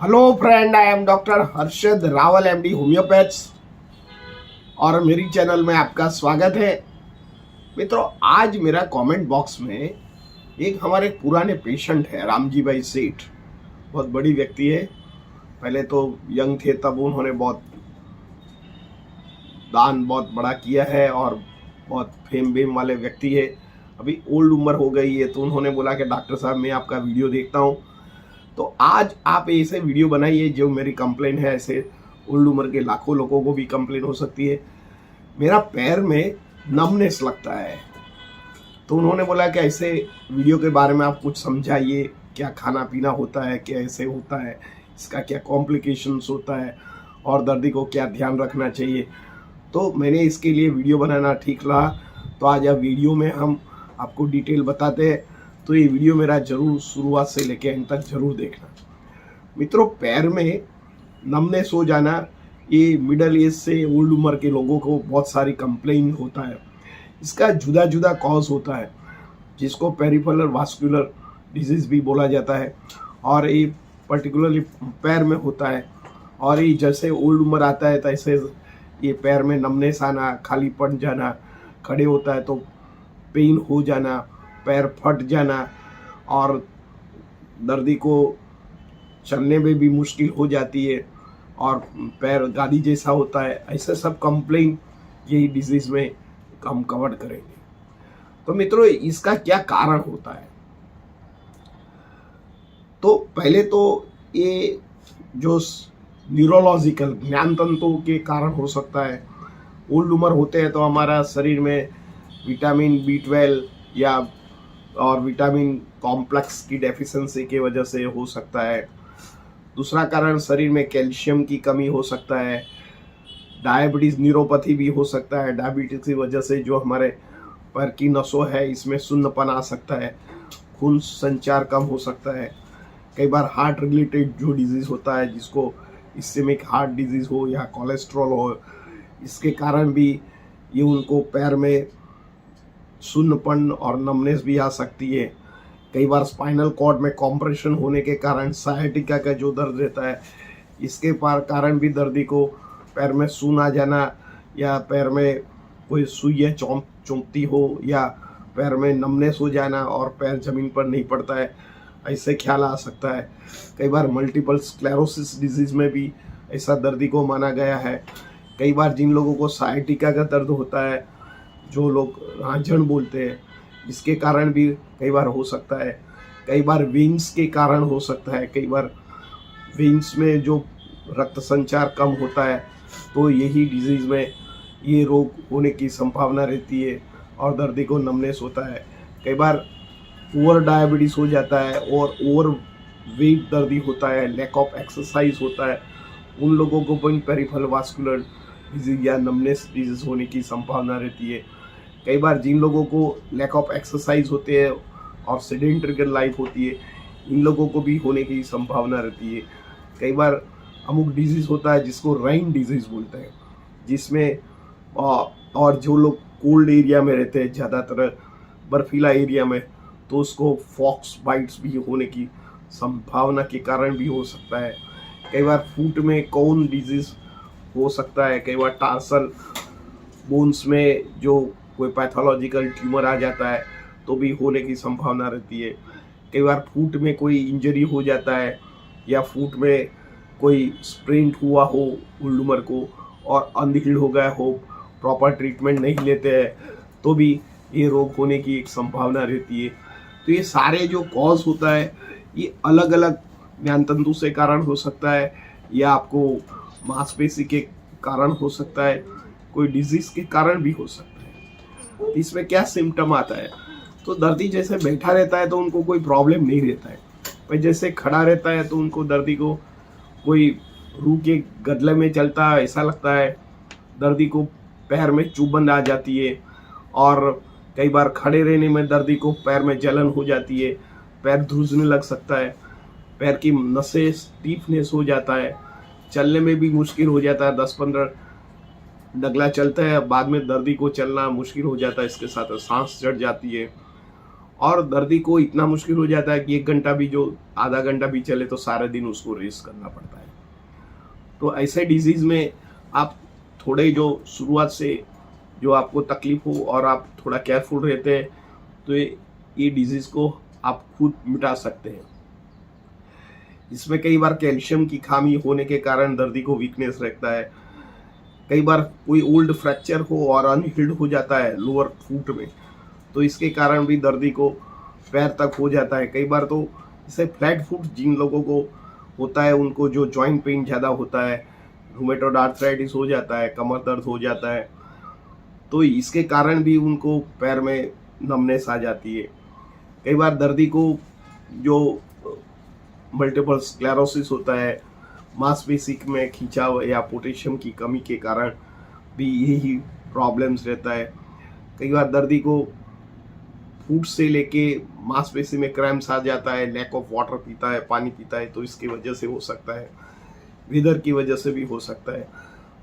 Hello friend, I am doctor Harshad Rawal MD homeopaths और मेरी channel में आपका स्वागत है। मित्रों, आज मेरा कमेंट बॉक्स में एक हमारे पुराने पेशेंट है रामजी भाई सेठ। बहुत बड़ी व्यक्ति है। पहले तो यंग थे तब उन्होंने बहुत दान बहुत बड़ा किया है और बहुत फेम बेम वाले व्यक्ति है। अभी ओल्ड उम्र हो गई है तो उन्होंने बोला कि डॉक्टर साहब मैं आपका वीडियो देखता हूँ, तो आज आप ऐसे वीडियो बनाइए जो मेरी कंप्लेन है। ऐसे ओल्ड उम्र के लाखों लोगों को भी कंप्लेन हो सकती है। मेरा पैर में नमनेस लगता है, तो उन्होंने बोला कि ऐसे वीडियो के बारे में आप कुछ समझाइए, क्या खाना पीना होता है, क्या ऐसे होता है, इसका क्या कॉम्प्लिकेशंस होता है और दर्दी को क्या ध्यान रखना चाहिए। तो मैंने इसके लिए वीडियो बनाना ठीक रहा, तो आज अब वीडियो में हम आपको डिटेल बताते हैं। तो ये वीडियो मेरा जरूर शुरुआत से लेकर एंड तक जरूर देखना। मित्रों, पैर में नमनेस हो जाना ये मिडल एज से ओल्ड उम्र के लोगों को बहुत सारी कंप्लेन होता है। इसका जुदा जुदा कॉज होता है, जिसको पेरिफेरल वास्कुलर डिजीज भी बोला जाता है, और ये पर्टिकुलरली पैर में होता है। और ये जैसे ओल्ड उम्र आता है तैसे ये पैर में नमनेस आना, खाली पड़ जाना, खड़े होता है तो पेन हो जाना, पैर फट जाना और दर्दी को चलने में भी मुश्किल हो जाती है और पैर गादी जैसा होता है। ऐसे सब कंप्लेन यही डिजीज में हम कवर करेंगे। तो मित्रों, इसका क्या कारण होता है? तो पहले तो ये जो न्यूरोलॉजिकल ज्ञान तंतुओं के कारण हो सकता है। ओल्ड उम्र होते हैं तो हमारा शरीर में विटामिन B12 या और विटामिन कॉम्प्लेक्स की डेफिशिएंसी की वजह से हो सकता है। दूसरा कारण शरीर में कैल्शियम की कमी हो सकता है। डायबिटीज न्यूरोपैथी भी हो सकता है। डायबिटीज की वजह से जो हमारे पैर की नसों है इसमें सुन्नपन आ सकता है, खून संचार कम हो सकता है। कई बार हार्ट रिलेटेड जो डिजीज होता है, जिसको इस्केमिक हार्ट डिजीज हो या कोलेस्ट्रॉल हो, इसके कारण भी ये उनको पैर में सुन्नपन और नमनेस भी आ सकती है। कई बार स्पाइनल कॉर्ड में कॉम्प्रेशन होने के कारण सायटिका का जो दर्द रहता है, इसके कारण भी दर्दी को पैर में सून आ जाना या पैर में कोई सुइयां चुभती हो या पैर में नमनेस हो जाना और पैर जमीन पर नहीं पड़ता है, ऐसे ख्याल आ सकता है। कई बार मल्टीपल स्क्लेरोसिस डिजीज में भी ऐसा दर्दी को माना गया है। कई बार जिन लोगों को सायटिका का दर्द होता है, जो लोग रांझण बोलते हैं, इसके कारण भी कई बार हो सकता है। कई बार वेन्स के कारण हो सकता है। कई बार वेन्स में जो रक्त संचार कम होता है तो यही डिजीज में ये रोग होने की संभावना रहती है और दर्दी को नमनेस होता है। कई बार ओवर डायबिटीज हो जाता है और ओवर वेट दर्दी होता है, लैक ऑफ एक्सरसाइज होता है। उन लोगों को भी पेरिफेरल वास्कुलर डिजीज या नमनेस डिजीज होने की संभावना रहती है। कई बार जिन लोगों को लैक ऑफ एक्सरसाइज होते हैं और सेडेंटरी लाइफ होती है, इन लोगों को भी होने की संभावना रहती है। कई बार अमुक डिजीज होता है जिसको राइन डिजीज बोलते हैं, जिसमें और जो लोग कोल्ड एरिया में रहते हैं, ज़्यादातर बर्फीला एरिया में, तो उसको फॉक्स बाइट्स भी होने की संभावना के कारण भी हो सकता है। कई बार फुट में कोन डिजीज हो सकता है। कई बार टार्सल बोन्स में जो कोई पैथोलॉजिकल ट्यूमर आ जाता है तो भी होने की संभावना रहती है। कई बार फुट में कोई इंजरी हो जाता है या फुट में कोई स्प्रेंट हुआ हो ओल्ड उम्र को और अनहील्ड हो गया हो, प्रॉपर ट्रीटमेंट नहीं लेते हैं, तो भी ये रोग होने की एक संभावना रहती है। तो ये सारे जो कॉज होता है ये अलग अलग ज्ञानतंतु से कारण हो सकता है या आपको मांसपेशी के कारण हो सकता है, कोई डिजीज के कारण भी हो सकता है। इसमें क्या सिम्टम आता है? तो दर्दी जैसे बैठा रहता है तो उनको कोई प्रॉब्लम नहीं रहता है, पर जैसे खड़ा रहता है तो उनको दर्दी को कोई रूह के गदले में चलता है ऐसा लगता है। दर्दी को पैर में चुभन आ जाती है और कई बार खड़े रहने में दर्दी को पैर में जलन हो जाती है, पैर ध्रुजने लग सकता है, पैर की नसें स्टीफनेस हो जाता है, चलने में भी मुश्किल हो जाता है। 10-15 डगला चलता है, बाद में दर्दी को चलना मुश्किल हो जाता है, इसके साथ सांस चढ़ जाती है और दर्दी को इतना मुश्किल हो जाता है कि 1 घंटा भी, जो आधा घंटा भी चले तो सारे दिन उसको रेस्ट करना पड़ता है। तो ऐसे डिजीज़ में आप थोड़े जो शुरुआत से जो आपको तकलीफ हो और आप थोड़ा केयरफुल रहते हैं तो ये डिजीज़ को आप खुद मिटा सकते हैं। इसमें कई बार कैल्शियम की खामी होने के कारण दर्दी को वीकनेस रहता है। कई बार कोई ओल्ड फ्रैक्चर हो और अनहील्ड हो जाता है लोअर फुट में, तो इसके कारण भी दर्दी को पैर तक हो जाता है। कई बार तो इसे फ्लैट फुट जिन लोगों को होता है उनको जो जॉइंट पेन ज़्यादा होता है, रूमेटॉइड आर्थराइटिस हो जाता है, कमर दर्द हो जाता है, तो इसके कारण भी उनको पैर में नमनेस आ जाती है। कई बार दर्दी को जो मल्टीपल स्क्लेरोसिस होता है, मांसपेशी में खिंचाव या पोटेशियम की कमी के कारण भी यही प्रॉब्लम्स रहता है। कई बार दर्दी को फूड से लेके मांसपेशी में क्रैम्प्स आ जाता है, लैक ऑफ वाटर पीता है, पानी पीता है, तो इसकी वजह से हो सकता है, वेदर की वजह से भी हो सकता है।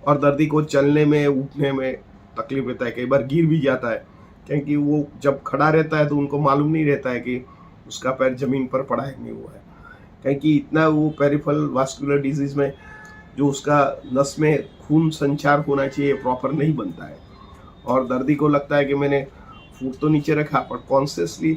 और दर्दी को चलने में उठने में तकलीफ रहता है, कई बार गिर भी जाता है, क्योंकि वो जब खड़ा रहता है तो उनको मालूम नहीं रहता है कि उसका पैर जमीन पर पड़ा है नहीं हुआ है, क्योंकि इतना वो पेरिफेरल वास्कुलर डिजीज़ में जो उसका नस में खून संचार होना चाहिए प्रॉपर नहीं बनता है। और दर्दी को लगता है कि मैंने फुट तो नीचे रखा, पर कॉन्शियसली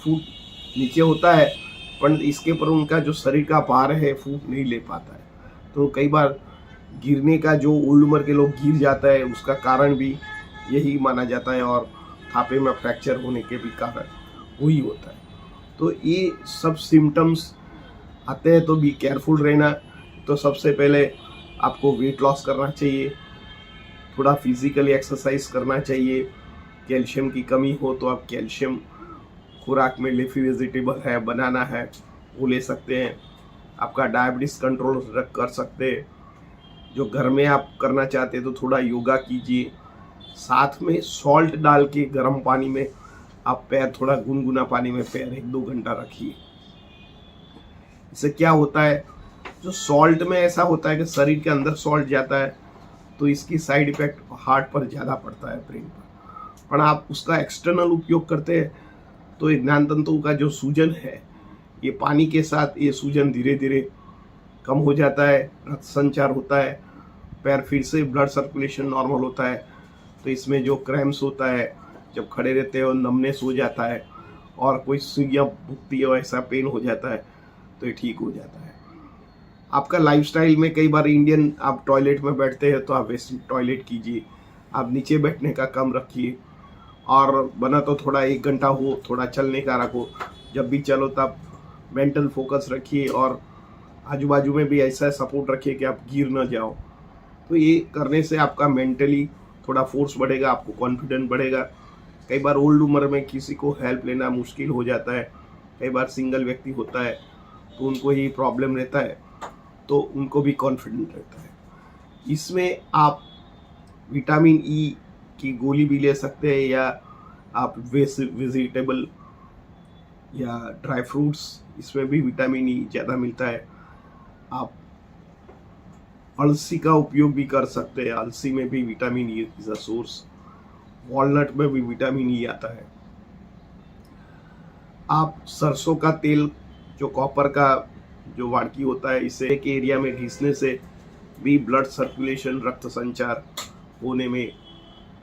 फुट नीचे होता है, पर इसके पर उनका जो शरीर का भार है फुट नहीं ले पाता है। तो कई बार गिरने का, जो ओल्ड उम्र के लोग गिर जाता है, उसका कारण भी यही माना जाता है, और थापे में फ्रैक्चर होने के भी कारण वही होता है। तो ये सब सिम्टम्स आते हैं तो बी केयरफुल रहना। तो सबसे पहले आपको वेट लॉस करना चाहिए, थोड़ा फिजिकली एक्सरसाइज करना चाहिए। कैल्शियम की कमी हो तो आप कैल्शियम खुराक में, लीफी वेजिटेबल है, बनाना है, वो ले सकते हैं। आपका डायबिटीज़ कंट्रोल कर सकते हैं। जो घर में आप करना चाहते हैं तो थोड़ा योगा कीजिए, साथ में सॉल्ट डाल के गर्म पानी में आप पैर, थोड़ा गुनगुना पानी में पैर 1-2 घंटा रखिए। इससे क्या होता है, जो सॉल्ट में ऐसा होता है कि शरीर के अंदर सॉल्ट जाता है तो इसकी साइड इफेक्ट हार्ट पर ज़्यादा पड़ता है, ब्रेन पर आप उसका एक्सटर्नल उपयोग करते हैं तो ज्ञान तंतु का जो सूजन है, ये पानी के साथ ये सूजन धीरे धीरे कम हो जाता है, रक्त संचार होता है, पैर फिर से ब्लड सर्कुलेशन नॉर्मल होता है। तो इसमें जो क्रैम्प्स होता है, जब खड़े रहते हो नमनेस हो जाता है, और कोई सुइयां भुगती है ऐसा पेन हो जाता है, तो ये ठीक हो जाता है। आपका लाइफस्टाइल में कई बार इंडियन, आप टॉयलेट में बैठते हैं तो आप वेस्टर्न टॉयलेट कीजिए, आप नीचे बैठने का कम रखिए, और बना तो थोड़ा 1 घंटा हो, थोड़ा चलने का रखो। जब भी चलो तब मेंटल फोकस रखिए, और आजू बाजू में भी ऐसा सपोर्ट रखिए कि आप गिर ना जाओ। तो ये करने से आपका मेंटली थोड़ा फोर्स बढ़ेगा, आपको कॉन्फिडेंस बढ़ेगा। कई बार ओल्ड उम्र में किसी को हेल्प लेना मुश्किल हो जाता है, कई बार सिंगल व्यक्ति होता है तो उनको ही प्रॉब्लम रहता है, तो उनको भी कॉन्फिडेंट रहता है। इसमें आप विटामिन ई की गोली भी ले सकते हैं, या आप वेजिटेबल या ड्राई फ्रूट्स, इसमें भी विटामिन ई ज़्यादा मिलता है। आप अलसी का उपयोग भी कर सकते हैं, अलसी में भी vitamin E is a source. Walnut में भी विटामिन ई आता है। आप सरसों का तेल, जो कॉपर का जो वाड़की होता है, इसे एक एरिया में घिसने से भी ब्लड सर्कुलेशन, रक्त संचार होने में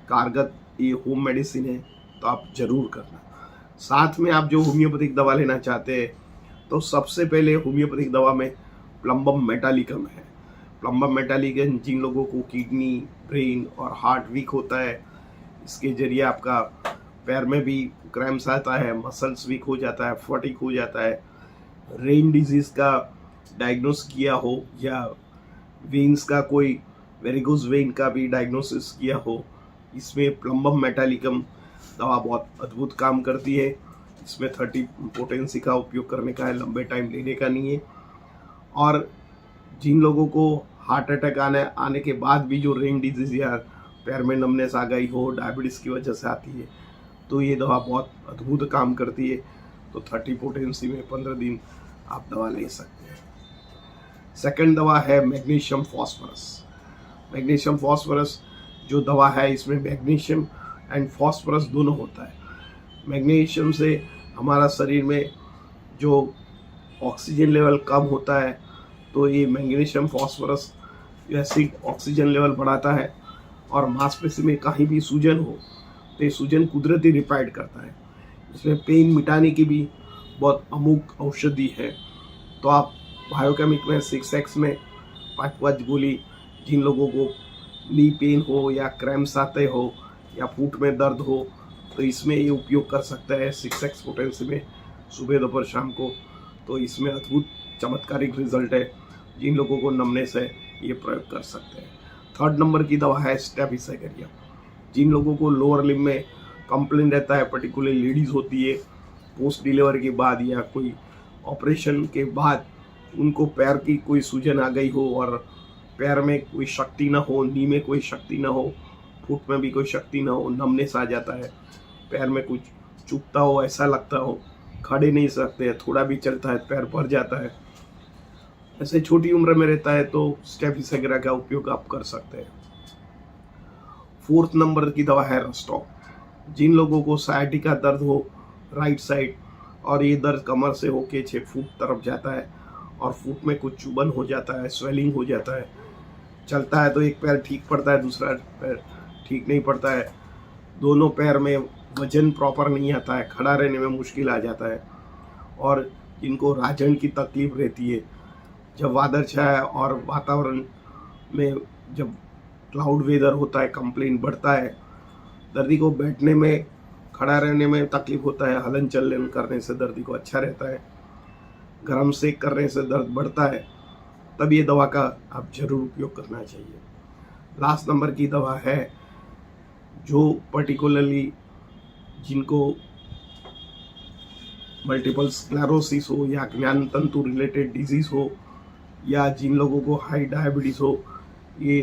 कारगर ये होम मेडिसिन है, तो आप जरूर करना। साथ में आप जो होम्योपैथिक दवा लेना चाहते हैं तो सबसे पहले होम्योपैथिक दवा में प्लम्बम मेटालिकम है। प्लम्बम मेटालिकम जिन लोगों को किडनी, ब्रेन और हार्ट वीक होता है, इसके जरिए आपका पैर में भी क्रैम्प्स आता है, मसल्स वीक हो जाता है, फटीग हो जाता है। रेन डिजीज़ का डायग्नोस किया हो, या वेन्स का कोई वेरिगोज वेन का भी डायग्नोसिस किया हो, इसमें प्लम्बम मेटालिकम दवा बहुत अद्भुत काम करती है। इसमें 30 पोटेंसी का उपयोग करने का है, लंबे टाइम लेने का नहीं है। और जिन लोगों को हार्ट अटैक आने के बाद भी जो रेन डिजीज़ या पैर में नमनेस आ गई हो, डायबिटीज़ की वजह से आती है, तो ये दवा बहुत अद्भुत काम करती है। तो 30 पोटेंसी में 15 दिन आप दवा ले सकते हैं। सेकंड दवा है मैग्नीशियम फॉस्फोरस। मैग्नीशियम फॉस्फोरस जो दवा है, इसमें मैग्नीशियम एंड फॉस्फोरस दोनों होता है। मैग्नीशियम से हमारा शरीर में जो ऑक्सीजन लेवल कम होता है, तो ये magnesium phosphorous acid oxygen level बढ़ाता है और मांसपेशी में कहीं भी सूजन हो तो ये सूजन कुदरती रिपेयर करता है। इसमें पेन मिटाने की भी बहुत अमुक औषधि है। तो आप बायोकेमिक में 6X में 5 गोली, जिन लोगों को नी पेन हो या क्रैम्प्स आते हो या फुट में दर्द हो, तो इसमें ये उपयोग कर सकता है 6X पोटेंसी में सुबह दोपहर शाम को। तो इसमें अद्भुत चमत्कारिक रिजल्ट है। जिन लोगों को नमनेस है ये प्रयोग कर सकते हैं। 3rd नंबर की दवा है स्टेफिसेगरिया। जिन लोगों को लोअर लिम्ब में कंप्लेन रहता है, पर्टिकुलर लेडीज़ होती है पोस्ट डिलीवरी के बाद या कोई ऑपरेशन के बाद, उनको पैर की कोई सूजन आ गई हो और पैर में कोई शक्ति ना हो, नी में कोई शक्ति ना हो, फुट में भी कोई शक्ति ना हो, नमनेस आ जाता है, पैर में कुछ चुभता हो, ऐसा लगता हो, खड़े नहीं सकते, थोड़ा भी चलता है पैर भर जाता है, ऐसे छोटी उम्र में रहता है, तो स्टेफिसेगरिया का उपयोग आप कर सकते हैं। 4th नंबर की दवा है रस्टॉप। जिन लोगों को साइटिका दर्द हो राइट साइड और ये दर्द कमर से होके 6 फुट तरफ जाता है और फुट में कुछ चुभन हो जाता है, स्वेलिंग हो जाता है, चलता है तो एक पैर ठीक पड़ता है, दूसरा पैर ठीक नहीं पड़ता है, दोनों पैर में वजन प्रॉपर नहीं आता है, खड़ा रहने में मुश्किल आ जाता है, और जिनको राजन की तकलीफ रहती है, जब वादळ छाया और वातावरण में जब क्लाउड वेदर होता है, कंप्लेन बढ़ता है, दर्दी को बैठने में, खड़ा रहने में तकलीफ होता है, हलन चलन करने से दर्दी को अच्छा रहता है, गर्म सेक करने से दर्द बढ़ता है, तब ये दवा का आप जरूर उपयोग करना चाहिए। लास्ट नंबर की दवा है जो पर्टिकुलरली जिनको मल्टीपल स्क्लेरोसिस हो या ज्ञान तंतु रिलेटेड डिजीज हो या जिन लोगों को हाई डायबिटीज़ हो, ये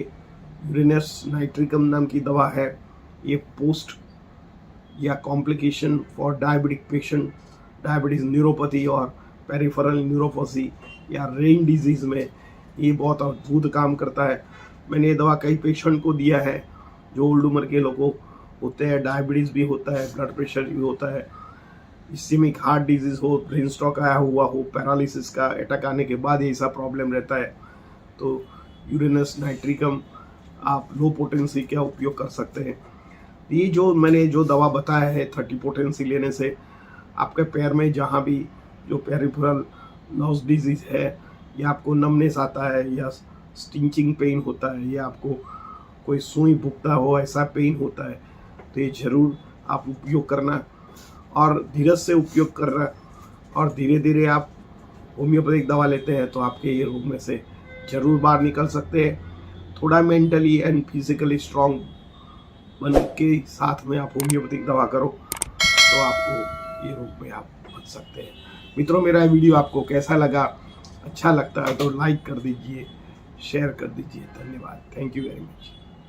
यूरेनस नाइट्रिकम नाम की दवा है। ये पोस्ट या complication for diabetic patient, diabetes neuropathy और पेरिफेरल न्यूरोपैथी या रेन डिजीज़ में ये बहुत अद्भुत काम करता है। मैंने ये दवा कई पेशेंट को दिया है जो ओल्ड उम्र के लोगों होते हैं, डायबिटीज़ भी होता है, ब्लड प्रेशर भी होता है, इस्केमिक हार्ट डिजीज़ हो, ब्रेन स्ट्रोक आया हुआ हो, पैरालिसिस का अटैक आने के बाद ऐसा प्रॉब्लम रहता है, तो यूरेनस नाइट्रिकम आप लो पोटेंसी का उपयोग कर सकते हैं। ये जो मैंने जो दवा बताया है 30 पोटेंसी लेने से आपके पैर में जहाँ भी जो पेरिफेरल नर्व डिजीज़ है या आपको नमनेस आता है या स्टिंचिंग पेन होता है या आपको कोई सुई भुगता हो, ऐसा पेन होता है, तो ये ज़रूर आप उपयोग करना और धीरज से उपयोग करना, और धीरे धीरे आप होम्योपैथिक दवा लेते हैं तो आपके ये रोग में से ज़रूर बाहर निकल सकते हैं। थोड़ा मेंटली एंड फिजिकली स्ट्रांग बन के साथ में आप होम्योपैथिक दवा करो तो आपको ये रोग में आप बच सकते हैं। मित्रों, मेरा वीडियो आपको कैसा लगा? अच्छा लगता है तो लाइक कर दीजिए, शेयर कर दीजिए। धन्यवाद। Thank you very much.